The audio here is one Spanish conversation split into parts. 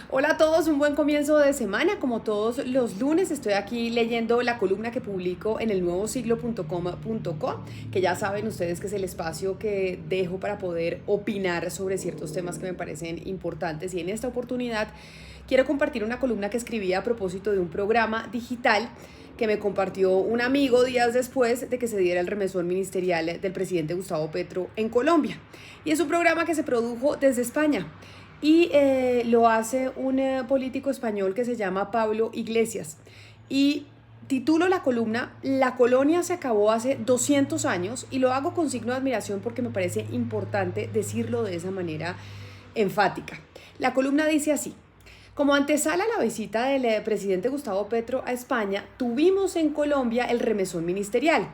Hola a todos, un buen comienzo de semana. Como todos los lunes estoy aquí leyendo la columna que publico en el nuevosiglo.com.co, que ya saben ustedes que es el espacio que dejo para poder opinar sobre ciertos temas que me parecen importantes. Y en esta oportunidad quiero compartir una columna que escribí a propósito de un programa digital que me compartió un amigo días después de que se diera el remesón ministerial del presidente Gustavo Petro en Colombia. Y es un programa que se produjo desde España. Y lo hace un político español que se llama Pablo Iglesias. Y titulo la columna "La colonia se acabó hace 200 años", y lo hago con signo de admiración porque me parece importante decirlo de esa manera enfática. La columna dice así: como antesala a la visita del presidente Gustavo Petro a España, tuvimos en Colombia el remesón ministerial.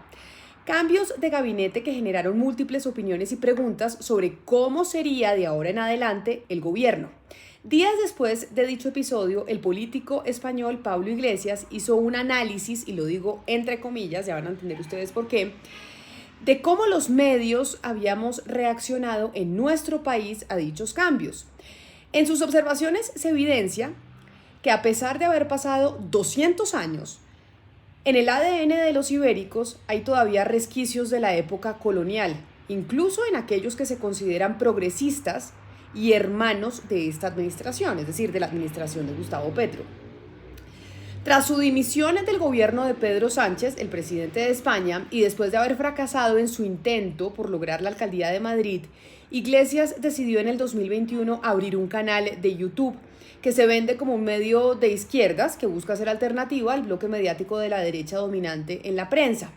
Cambios de gabinete que generaron múltiples opiniones y preguntas sobre cómo sería de ahora en adelante el gobierno. Días después de dicho episodio, el político español Pablo Iglesias hizo un análisis, y lo digo entre comillas, ya van a entender ustedes por qué, de cómo los medios habíamos reaccionado en nuestro país a dichos cambios. En sus observaciones se evidencia que, a pesar de haber pasado 200 años, en el ADN de los ibéricos hay todavía resquicios de la época colonial, incluso en aquellos que se consideran progresistas y hermanos de esta administración, es decir, de la administración de Gustavo Petro. Tras su dimisión del gobierno de Pedro Sánchez, el presidente de España, y después de haber fracasado en su intento por lograr la alcaldía de Madrid, Iglesias decidió en el 2021 abrir un canal de YouTube que se vende como un medio de izquierdas que busca ser alternativa al bloque mediático de la derecha dominante en la prensa.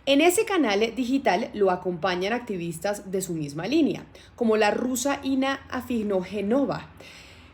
En ese canal digital lo acompañan activistas de su misma línea, como la rusa Inna Afinogenova,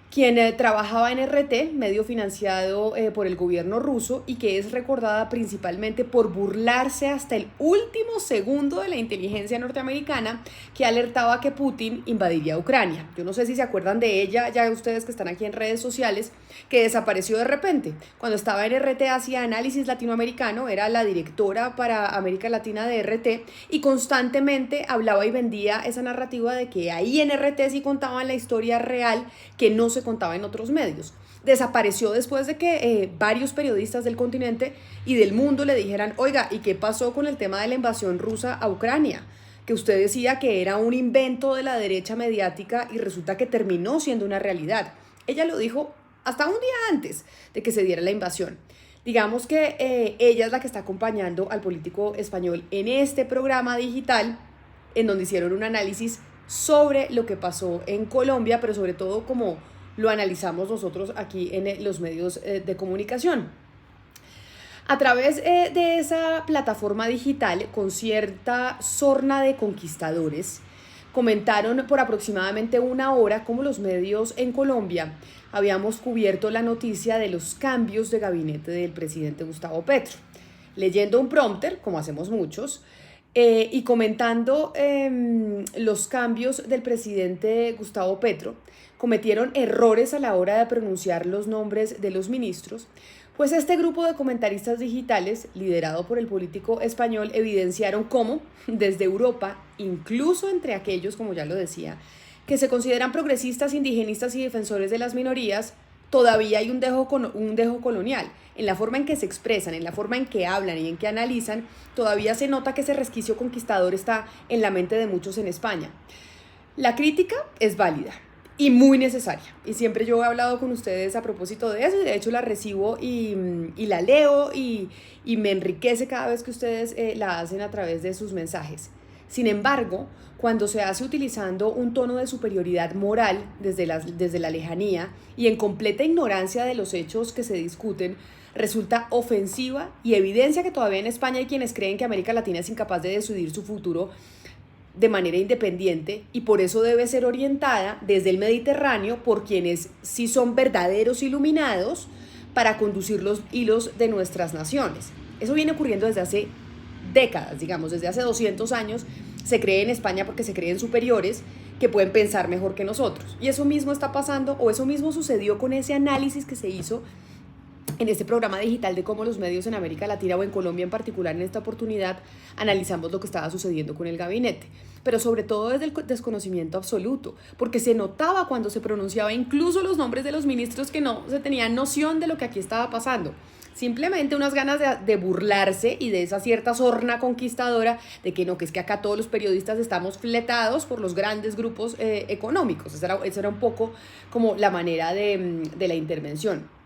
quien trabajaba en RT, medio financiado por el gobierno ruso, y que es recordada principalmente por burlarse hasta el último segundo de la inteligencia norteamericana que alertaba que Putin invadiría Ucrania. Yo no sé si se acuerdan de ella, ya ustedes que están aquí en redes sociales, que desapareció de repente. Cuando estaba en RT hacía análisis latinoamericano, era la directora para América Latina de RT, y constantemente hablaba y vendía esa narrativa de que ahí en RT sí contaban la historia real que no se contaba en otros medios. Desapareció después de que varios periodistas del continente y del mundo le dijeran: oiga, ¿y qué pasó con el tema de la invasión rusa a Ucrania? Que usted decía que era un invento de la derecha mediática y resulta que terminó siendo una realidad. Ella lo dijo hasta un día antes de que se diera la invasión. Digamos que ella es la que está acompañando al político español en este programa digital, en donde hicieron un análisis sobre lo que pasó en Colombia, pero sobre todo como lo analizamos nosotros aquí en los medios de comunicación. A través de esa plataforma digital, con cierta sorna de conquistadores, comentaron por aproximadamente una hora cómo los medios en Colombia habíamos cubierto la noticia de los cambios de gabinete del presidente Gustavo Petro, leyendo un prompter, como hacemos muchos, y comentando los cambios del presidente Gustavo Petro. Cometieron errores a la hora de pronunciar los nombres de los ministros, pues este grupo de comentaristas digitales, liderado por el político español, evidenciaron cómo, desde Europa, incluso entre aquellos, como ya lo decía, que se consideran progresistas, indigenistas y defensores de las minorías, todavía hay un dejo colonial. En la forma en que se expresan, en la forma en que hablan y en que analizan, todavía se nota que ese resquicio conquistador está en la mente de muchos en España. La crítica es válida y muy necesaria, y siempre yo he hablado con ustedes a propósito de eso, y de hecho la recibo y la leo y me enriquece cada vez que ustedes la hacen a través de sus mensajes. Sin embargo, cuando se hace utilizando un tono de superioridad moral desde la lejanía y en completa ignorancia de los hechos que se discuten, resulta ofensiva y evidencia que todavía en España hay quienes creen que América Latina es incapaz de decidir su futuro de manera independiente, y por eso debe ser orientada desde el Mediterráneo por quienes sí son verdaderos iluminados para conducir los hilos de nuestras naciones. Eso viene ocurriendo desde hace décadas, digamos, desde hace 200 años. Se cree en España porque se creen superiores que pueden pensar mejor que nosotros. Y eso mismo está pasando, o eso mismo sucedió con ese análisis que se hizo En este programa digital de cómo los medios en América Latina o en Colombia en particular en esta oportunidad analizamos lo que estaba sucediendo con el gabinete, pero sobre todo desde el desconocimiento absoluto, porque se notaba cuando se pronunciaba incluso los nombres de los ministros que no se tenía noción de lo que aquí estaba pasando. Simplemente unas ganas de burlarse y de esa cierta sorna conquistadora de que no, que es que acá todos los periodistas estamos fletados por los grandes grupos económicos. Esa era un poco como la manera de la intervención.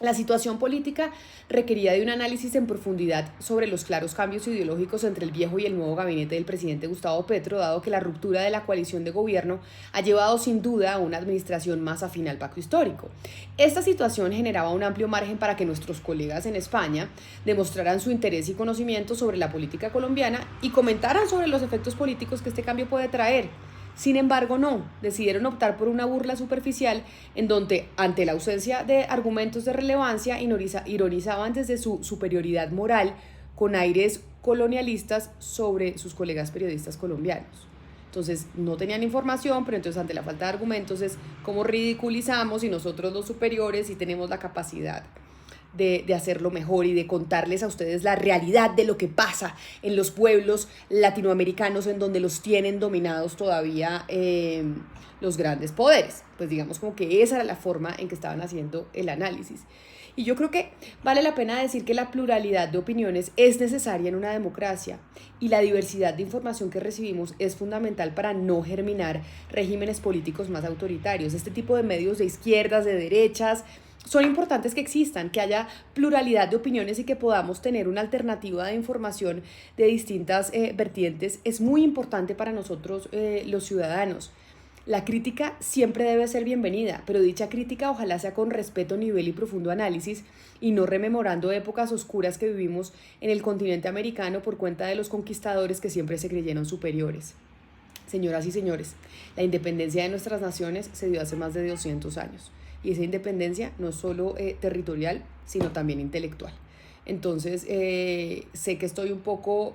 La situación política requería de un análisis en profundidad sobre los claros cambios ideológicos entre el viejo y el nuevo gabinete del presidente Gustavo Petro, dado que la ruptura de la coalición de gobierno ha llevado sin duda a una administración más afín al pacto histórico. Esta situación generaba un amplio margen para que nuestros colegas en España demostraran su interés y conocimiento sobre la política colombiana y comentaran sobre los efectos políticos que este cambio puede traer. Sin embargo, no, decidieron optar por una burla superficial en donde, ante la ausencia de argumentos de relevancia, ironizaban desde su superioridad moral con aires colonialistas sobre sus colegas periodistas colombianos. Entonces, no tenían información, pero entonces ante la falta de argumentos es como ridiculizamos y nosotros los superiores sí tenemos la capacidad de hacerlo mejor y de contarles a ustedes la realidad de lo que pasa en los pueblos latinoamericanos en donde los tienen dominados todavía los grandes poderes. Pues digamos como que esa era la forma en que estaban haciendo el análisis. Y yo creo que vale la pena decir que la pluralidad de opiniones es necesaria en una democracia y la diversidad de información que recibimos es fundamental para no germinar regímenes políticos más autoritarios. Este tipo de medios de izquierdas, de derechas, son importantes que existan, que haya pluralidad de opiniones y que podamos tener una alternativa de información de distintas vertientes. Es muy importante para nosotros los ciudadanos. La crítica siempre debe ser bienvenida, pero dicha crítica ojalá sea con respeto, nivel y profundo análisis y no rememorando épocas oscuras que vivimos en el continente americano por cuenta de los conquistadores que siempre se creyeron superiores. Señoras y señores, la independencia de nuestras naciones se dio hace más de 200 años. Y esa independencia no es solo territorial, sino también intelectual. Entonces, sé que soy un poco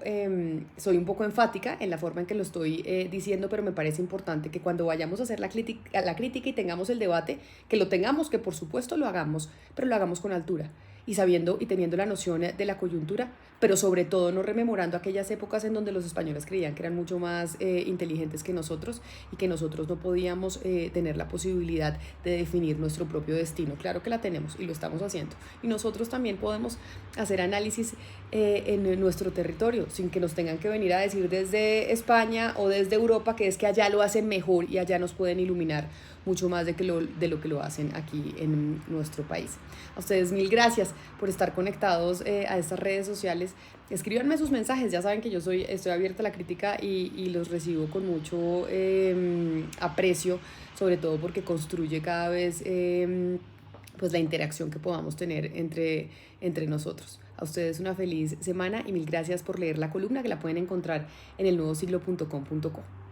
enfática en la forma en que lo estoy diciendo, pero me parece importante que cuando vayamos a hacer la crítica y tengamos el debate, que lo tengamos, que por supuesto lo hagamos, pero lo hagamos con altura y sabiendo y teniendo la noción de la coyuntura, pero sobre todo no rememorando aquellas épocas en donde los españoles creían que eran mucho más inteligentes que nosotros y que nosotros no podíamos tener la posibilidad de definir nuestro propio destino. Claro que la tenemos y lo estamos haciendo. Y nosotros también podemos hacer análisis en nuestro territorio sin que nos tengan que venir a decir desde España o desde Europa que es que allá lo hacen mejor y allá nos pueden iluminar mucho más de lo que lo hacen aquí en nuestro país. A ustedes mil gracias por estar conectados a estas redes sociales. Escríbanme sus mensajes, ya saben que yo estoy abierta a la crítica y los recibo con mucho aprecio, sobre todo porque construye cada vez pues la interacción que podamos tener entre nosotros. A ustedes una feliz semana y mil gracias por leer la columna que la pueden encontrar en elnuevosiglo.com.co.